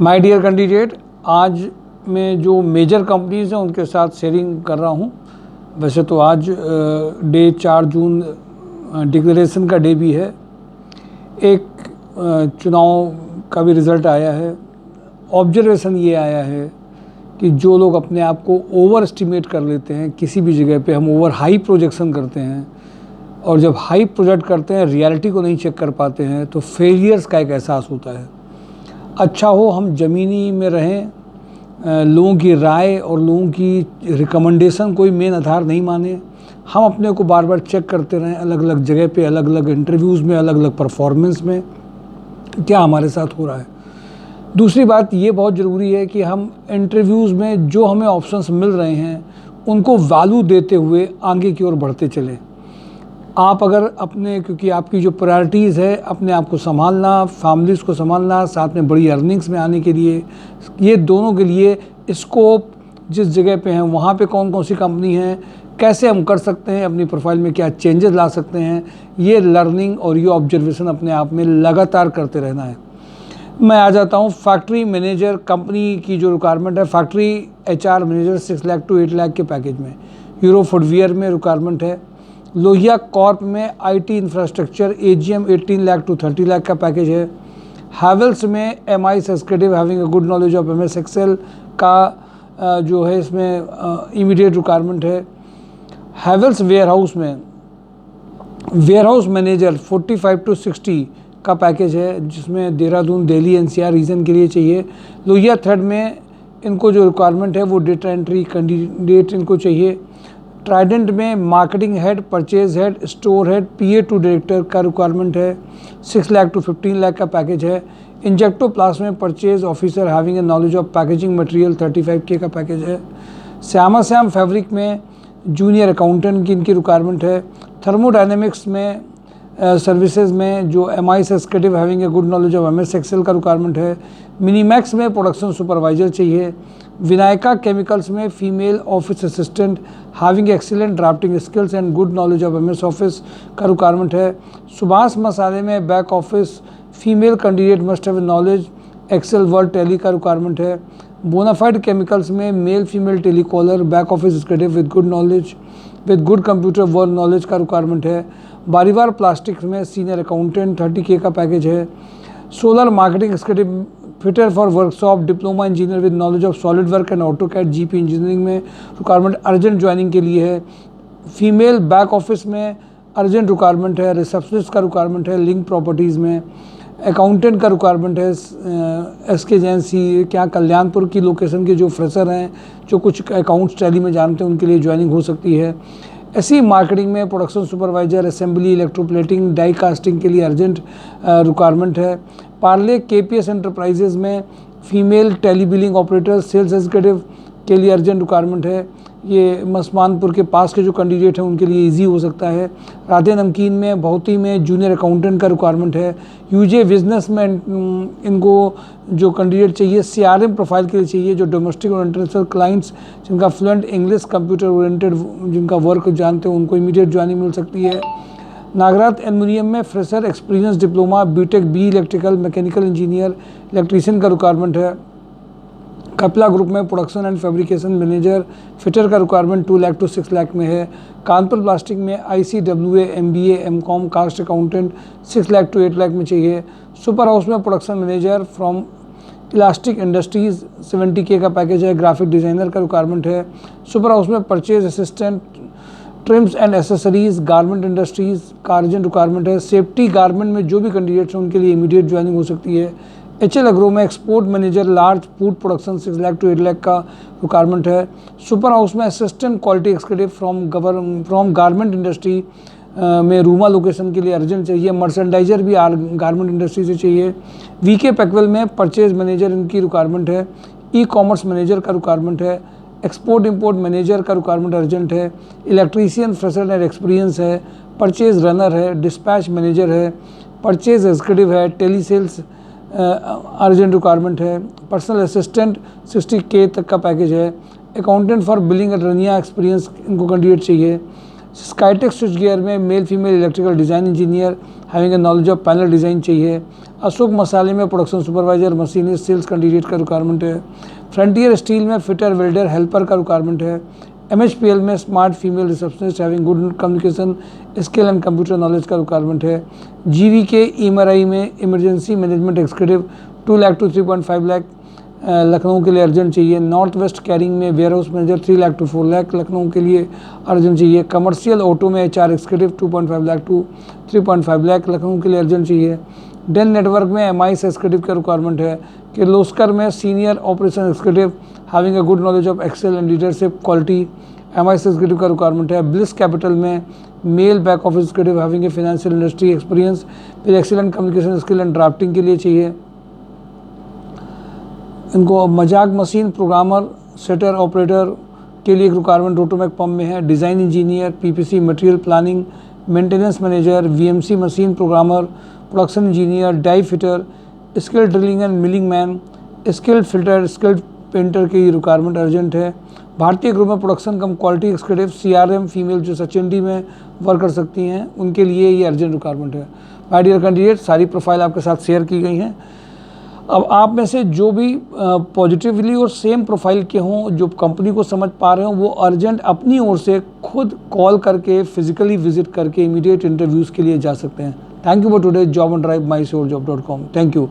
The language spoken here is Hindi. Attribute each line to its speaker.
Speaker 1: माय डियर कैंडिडेट, आज मैं जो मेजर कंपनीज़ हैं उनके साथ शेयरिंग कर रहा हूँ। वैसे तो आज डे 4 जून डिक्लेरेशन का डे भी है। एक चुनाव का भी रिज़ल्ट आया है। ऑब्जर्वेशन ये आया है कि जो लोग अपने आप को ओवर एस्टिमेट कर लेते हैं, किसी भी जगह पे हम ओवर हाई प्रोजेक्शन करते हैं और जब हाई प्रोजेक्ट करते हैं रियलिटी को नहीं चेक कर पाते हैं तो फेलियर्स का एक एहसास होता है। अच्छा हो हम ज़मीनी में रहें, लोगों की राय और लोगों की रिकमेंडेशन कोई मेन आधार नहीं माने। हम अपने को बार बार चेक करते रहें, अलग अलग जगह पे, अलग अलग इंटरव्यूज़ में, अलग अलग परफॉर्मेंस में क्या हमारे साथ हो रहा है। दूसरी बात ये बहुत ज़रूरी है कि हम इंटरव्यूज़ में जो हमें ऑप्शंस मिल रहे हैं उनको वैल्यू देते हुए आगे की ओर बढ़ते चलें। आप अगर अपने, क्योंकि आपकी जो प्रायोरिटीज़ है अपने आप को संभालना, फैमिलीज़ को संभालना, साथ में बड़ी अर्निंग्स में आने के लिए, ये दोनों के लिए स्कोप जिस जगह पे हैं वहाँ पे कौन कौन सी कंपनी है, कैसे हम कर सकते हैं, अपनी प्रोफाइल में क्या चेंजेस ला सकते हैं, ये लर्निंग और ये ऑब्जर्वेशन अपने आप में लगातार करते रहना है। मैं आ जाता हूँ फैक्ट्री मैनेजर कंपनी की जो रिक्वायरमेंट है। Factory HR manager 6 lakh to 8 lakh के पैकेज में। यूरो फुटवियर में रिक्वायरमेंट है। लोहिया कॉर्प में IT infrastructure AGM 18 lakh to 30 lakh का पैकेज है। हैवेल्स में MI executive having a good knowledge of MS Excel का जो है इसमें इमीडिएट रिक्वायरमेंट है। हैवेल्स वेयरहाउस में वेयरहाउस मैनेजर 45 टू 60 का पैकेज है, जिसमें देहरादून, दिल्ली, NCR रीजन के लिए चाहिए। लोहिया थ्रेड में इनको जो रिक्वायरमेंट है वो डेटा एंट्री कैंडिडेट इनको चाहिए। ट्राइडेंट में marketing head, purchase head, store head, PA to director का रिक्वायरमेंट है। 6 लाख टू 15 लाख का पैकेज है। इंजेक्टो प्लास में purchase officer having a knowledge of packaging material 35K का पैकेज है। श्यामा श्याम फैब्रिक में जूनियर अकाउंटेंट की इनकी रिक्वायरमेंट है। थर्मोडायनेमिक्स में सर्विसेज में जो MI executive having a good knowledge of MS Excel का रिक्वायरमेंट है। मिनीमैक्स में प्रोडक्शन सुपरवाइजर चाहिए। विनायका केमिकल्स में female office assistant having excellent drafting skills and good knowledge of MS office का रिक्वायरमेंट है। सुभाष मसाले में back office female candidate must have knowledge Excel Word Tally का रिक्वायरमेंट है। बोनाफाइड केमिकल्स में male female telecaller back office executive with good knowledge with good computer word knowledge का रिक्वायरमेंट है। बारीवार प्लास्टिक्स में सीनियर अकाउंटेंट 30K का पैकेज है। Solar marketing executive fitter for workshop diploma engineer with knowledge of solid work and AutoCAD GP engineering में रिक्वायरमेंट अर्जेंट ज्वाइनिंग के लिए है। फीमेल बैक ऑफिस में अर्जेंट रिक्वायरमेंट है। रिसेप्शनिस्ट का रिक्वायरमेंट है। लिंक प्रॉपर्टीज़ में अकाउंटेंट का रिक्वायरमेंट है। SK एजेंसी क्या कल्याणपुर की लोकेशन के जो फ्रेशर हैं, जो कुछ अकाउंट्स टैली में जानते हैं, उनके लिए ज्वाइनिंग हो सकती है। ऐसी मार्केटिंग में production supervisor, assembly, electroplating, die casting के लिए अर्जेंट रिक्वायरमेंट है। पार्ले KPS एंटरप्राइजेज में female tele billing operator sales executive के लिए अर्जेंट रिक्वायरमेंट है। ये मस्मानपुर के पास के जो कैंडिडेट हैं उनके लिए इजी हो सकता है। राधे नमकीन में भौती में जूनियर अकाउंटेंट का रिक्वायरमेंट है। UJ बिजनेस में इनको जो कैंडिडेट चाहिए CRM प्रोफाइल के लिए चाहिए, जो डोमेस्टिक और इंटरनेशनल क्लाइंट्स जिनका फ्लुएंट इंग्लिश, कंप्यूटर ओरिएंटेड जिनका वर्क जानते हो, उनको इमीडिएट ज्वाइनिंग मिल सकती है। नागराज एल्युमिनियम में fresher experience diploma BTech B electrical mechanical engineer electrician का रिक्वायरमेंट है। कपला ग्रुप में production and fabrication manager fitter का रिक्वायरमेंट 2 लाख टू 6 लाख में है। कानपुर प्लास्टिक में ICWA MBA MCOM cost accountant 6 lakh to 8 lakh में चाहिए। सुपर हाउस में production manager from elastic industries 70K का पैकेज है। ग्राफिक डिज़ाइनर का रिक्वायरमेंट है। सुपर हाउस में purchase assistant TRIMS and accessories garment industries का अर्जेंट रिक्वायरमेंट है। सेफ्टी गारमेंट में जो भी कैंडिडेट्स हैं उनके लिए इमीडिएट ज्वाइनिंग हो सकती है। HL एग्रो में export manager large food production 6 lakh to 8 lakh का रिक्वायरमेंट है। सुपर हाउस में assistant quality executive from garment industry में रूमा लोकेशन के लिए अर्जेंट चाहिए। मर्चेंडाइजर भी गारमेंट इंडस्ट्री से चाहिए। VK पैकवेल में परचेज मैनेजर इनकी रिक्वायरमेंट है। E-कॉमर्स मैनेजर का रिक्वायरमेंट है। एक्सपोर्ट इंपोर्ट मैनेजर का रिक्वायरमेंट अर्जेंट है। इलेक्ट्रीशियन फ्रेशर एंड एक्सपीरियंस है। परचेज रनर है। डिस्पैच मैनेजर है। परचेज एग्जीक्यूटिव है। टेली सेल्स अर्जेंट रिक्वायरमेंट है। पर्सनल असिस्टेंट 60K तक का पैकेज है। Accountant for billing at Raniya experience इनको कैंडिडेट चाहिए। स्काईटेक स्विच गियर में male female electrical design engineer having a knowledge of panel design चाहिए। अशोक मसाले में production supervisor machinist sales candidate का रिक्वायरमेंट है। फ्रंटियर स्टील में फिटर वेल्डर हेल्पर का रिक्वायरमेंट है। MHPL में smart female receptionist having good communication skill and computer knowledge का रिक्वायरमेंट है। GVK EMRI में emergency management executive 2 lakh to 3.5 lakh Lucknow के लिए अर्जेंट चाहिए। नॉर्थ वेस्ट कैरिंग में warehouse manager 3 lakh to 4 lakh Lucknow के लिए अर्जेंट चाहिए। कमर्शियल ऑटो में HR executive 2.5 lakh to 3.5 lakh Lucknow के लिए अर्जेंट चाहिए। डेल नेटवर्क में MIS एग्जीक्यूटिव का रिक्वायरमेंट है। किर्लोस्कर में senior operation executive having a good knowledge of excel and leadership quality MIS executive का रिक्वायरमेंट है। ब्लिस कैपिटल में male back office executive having a financial industry experience फिर excellent communication skill and drafting के लिए चाहिए। इनको मजाक मशीन प्रोग्रामर सेटर ऑपरेटर के लिए एक रिक्वायरमेंट रोटोमैक पंप में है। Design engineer PPC material planning maintenance manager VMC machine programmer production engineer die fitter skilled drilling and milling man skilled filter skilled painter की रिक्वायरमेंट अर्जेंट है। भारतीय ग्रुप में production cum quality executive CRM female जो SHND में वर्क कर सकती हैं उनके लिए ये अर्जेंट रिक्वायरमेंट है। माय डियर कैंडिडेट, सारी प्रोफाइल आपके साथ शेयर की गई हैं। अब आप में से जो भी पॉजिटिवली और सेम प्रोफाइल के हों, जो कंपनी को समझ पा रहे हों, वो अर्जेंट अपनी ओर से खुद कॉल करके फिजिकली विजिट करके इमीडिएट इंटरव्यूज़ के लिए जा सकते हैं। Thank you for today job and drive mysurjob.com। Thank you.